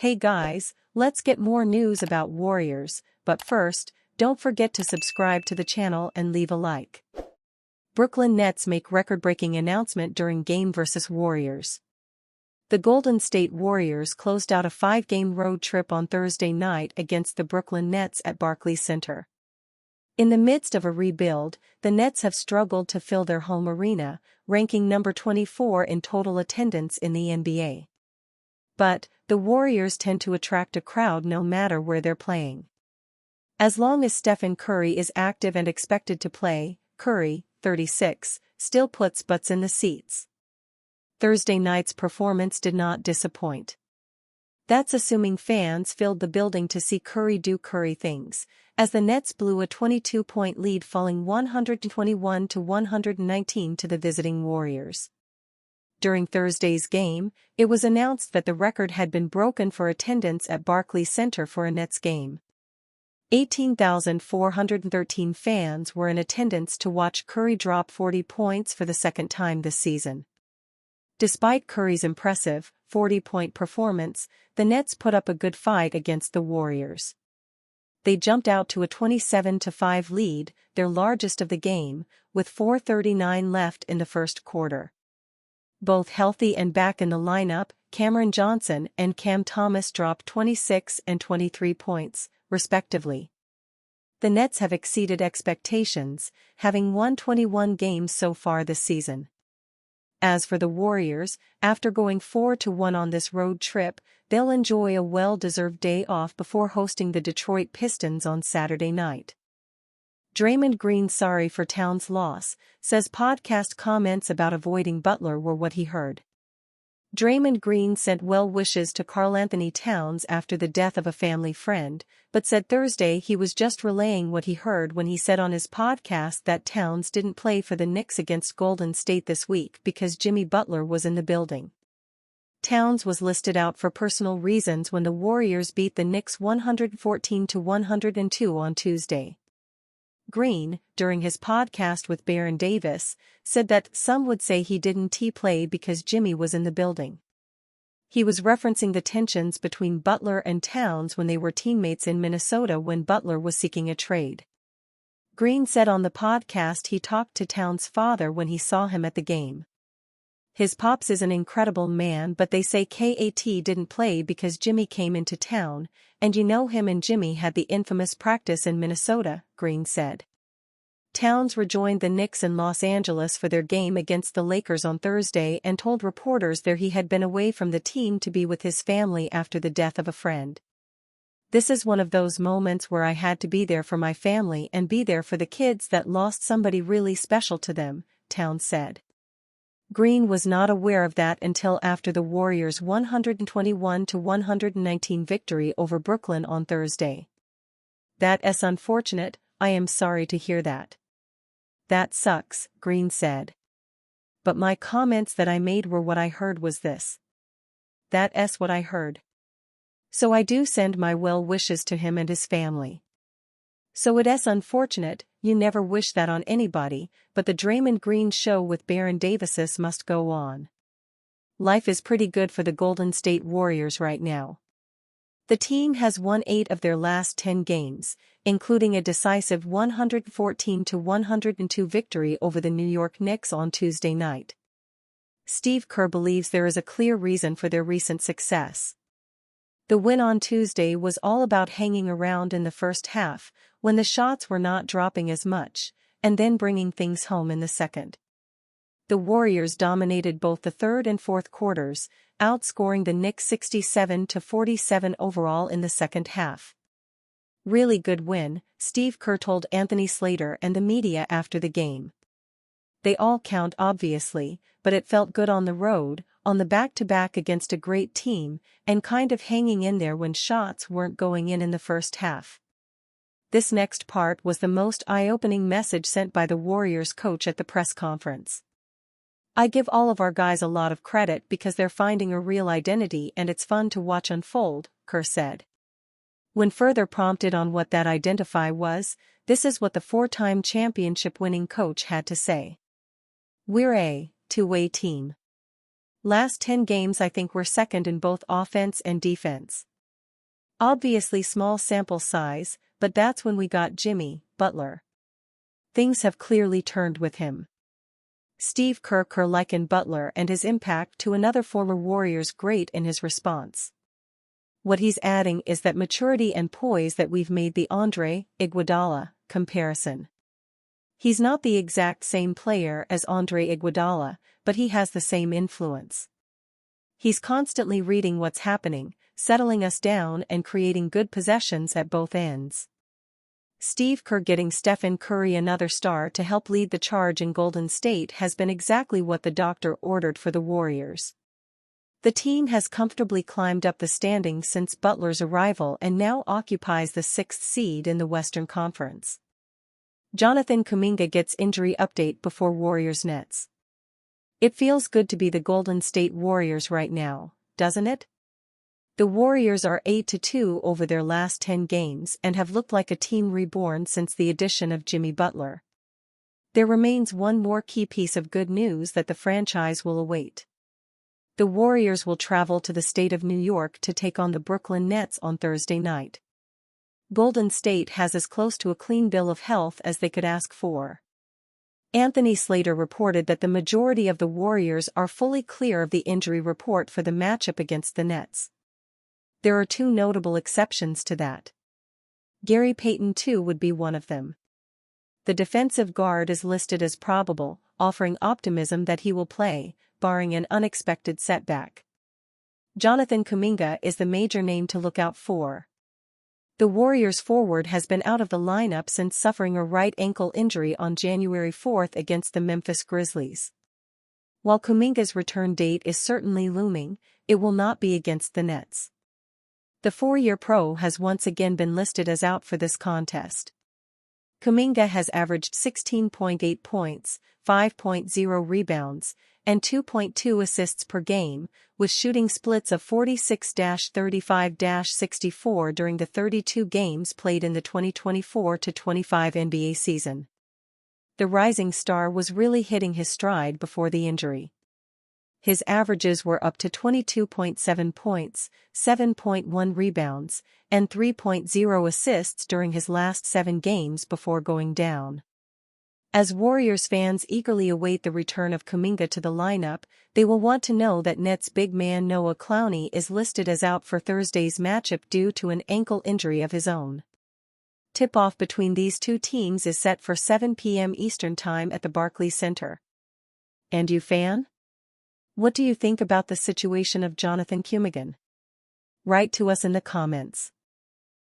Hey guys, let's get more news about Warriors, but first, don't forget to subscribe to the channel and leave a like. Brooklyn Nets make record-breaking announcement during game versus Warriors. The Golden State Warriors closed out a 5-game road trip on Thursday night against the Brooklyn Nets at Barclays Center. In the midst of a rebuild, the Nets have struggled to fill their home arena, ranking number 24 in total attendance in the NBA. But, the Warriors tend to attract a crowd no matter where they're playing. As long as Stephen Curry is active and expected to play, Curry, 36, still puts butts in the seats. Thursday night's performance did not disappoint. That's assuming fans filled the building to see Curry do Curry things, as the Nets blew a 22-point lead, falling 121-119 to the visiting Warriors. During Thursday's game, it was announced that the record had been broken for attendance at Barclays Center for a Nets game. 18,413 fans were in attendance to watch Curry drop 40 points for the second time this season. Despite Curry's impressive 40-point performance, the Nets put up a good fight against the Warriors. They jumped out to a 27-5 lead, their largest of the game, with 4:39 left in the first quarter. Both healthy and back in the lineup, Cameron Johnson and Cam Thomas dropped 26 and 23 points, respectively. The Nets have exceeded expectations, having won 21 games so far this season. As for the Warriors, after going 4-1 on this road trip, they'll enjoy a well-deserved day off before hosting the Detroit Pistons on Saturday night. Draymond Green, sorry for Towns' loss, says podcast comments about avoiding Butler were what he heard. Draymond Green sent well wishes to Karl-Anthony Towns after the death of a family friend, but said Thursday he was just relaying what he heard when he said on his podcast that Towns didn't play for the Knicks against Golden State this week because Jimmy Butler was in the building. Towns was listed out for personal reasons when the Warriors beat the Knicks 114-102 on Tuesday. Green, during his podcast with Baron Davis, said that some would say he didn't play because Jimmy was in the building. He was referencing the tensions between Butler and Towns when they were teammates in Minnesota when Butler was seeking a trade. Green said on the podcast he talked to Towns' father when he saw him at the game. His pops is an incredible man, but they say KAT didn't play because Jimmy came into town, and you know him and Jimmy had the infamous practice in Minnesota, Green said. Towns rejoined the Knicks in Los Angeles for their game against the Lakers on Thursday and told reporters there he had been away from the team to be with his family after the death of a friend. This is one of those moments where I had to be there for my family and be there for the kids that lost somebody really special to them, Towns said. Green was not aware of that until after the Warriors' 121-119 victory over Brooklyn on Thursday. That's unfortunate, I am sorry to hear that. That sucks, Green said. But my comments that I made were what I heard was this. That's what I heard. So I do send my well wishes to him and his family. So it's unfortunate, you never wish that on anybody, but the Draymond Green show with Baron Davis must go on. Life is pretty good for the Golden State Warriors right now. The team has won 8 of their last 10 games, including a decisive 114-102 victory over the New York Knicks on Tuesday night. Steve Kerr believes there is a clear reason for their recent success. The win on Tuesday was all about hanging around in the first half, when the shots were not dropping as much, and then bringing things home in the second. The Warriors dominated both the third and fourth quarters, outscoring the Knicks 67-47 overall in the second half. Really good win, Steve Kerr told Anthony Slater and the media after the game. They all count obviously, but it felt good on the road, on the back-to-back against a great team, and kind of hanging in there when shots weren't going in the first half. This next part was the most eye-opening message sent by the Warriors coach at the press conference. I give all of our guys a lot of credit because they're finding a real identity and it's fun to watch unfold, Kerr said. When further prompted on what that identify was, this is what the 4-time championship-winning coach had to say. We're a two-way team. Last 10 games I think we're second in both offense and defense. Obviously small sample size, but that's when we got Jimmy Butler. Things have clearly turned with him. Steve Kerr likened Butler and his impact to another former Warriors great in his response. What he's adding is that maturity and poise that we've made the Andre Iguodala comparison. He's not the exact same player as Andre Iguodala, but he has the same influence. He's constantly reading what's happening, settling us down and creating good possessions at both ends. Steve Kerr getting Stephen Curry, another star, to help lead the charge in Golden State has been exactly what the doctor ordered for the Warriors. The team has comfortably climbed up the standings since Butler's arrival and now occupies the 6th seed in the Western Conference. Jonathan Kuminga gets injury update before Warriors Nets. It feels good to be the Golden State Warriors right now, doesn't it? The Warriors are 8-2 over their last 10 games and have looked like a team reborn since the addition of Jimmy Butler. There remains one more key piece of good news that the franchise will await. The Warriors will travel to the state of New York to take on the Brooklyn Nets on Thursday night. Golden State has as close to a clean bill of health as they could ask for. Anthony Slater reported that the majority of the Warriors are fully clear of the injury report for the matchup against the Nets. There are two notable exceptions to that. Gary Payton II would be one of them. The defensive guard is listed as probable, offering optimism that he will play, barring an unexpected setback. Jonathan Kuminga is the major name to look out for. The Warriors forward has been out of the lineup since suffering a right ankle injury on January 4 against the Memphis Grizzlies. While Kuminga's return date is certainly looming, it will not be against the Nets. The 4-year pro has once again been listed as out for this contest. Kuminga has averaged 16.8 points, 5.0 rebounds, and 2.2 assists per game, with shooting splits of 46-35-64 during the 32 games played in the 2024-25 NBA season. The rising star was really hitting his stride before the injury. His averages were up to 22.7 points, 7.1 rebounds, and 3.0 assists during his last 7 games before going down. As Warriors fans eagerly await the return of Kuminga to the lineup, they will want to know that Nets big man Noah Clowney is listed as out for Thursday's matchup due to an ankle injury of his own. Tip-off between these two teams is set for 7 p.m. Eastern Time at the Barclays Center. And you, fan? What do you think about the situation of Jonathan Kuminga? Write to us in the comments.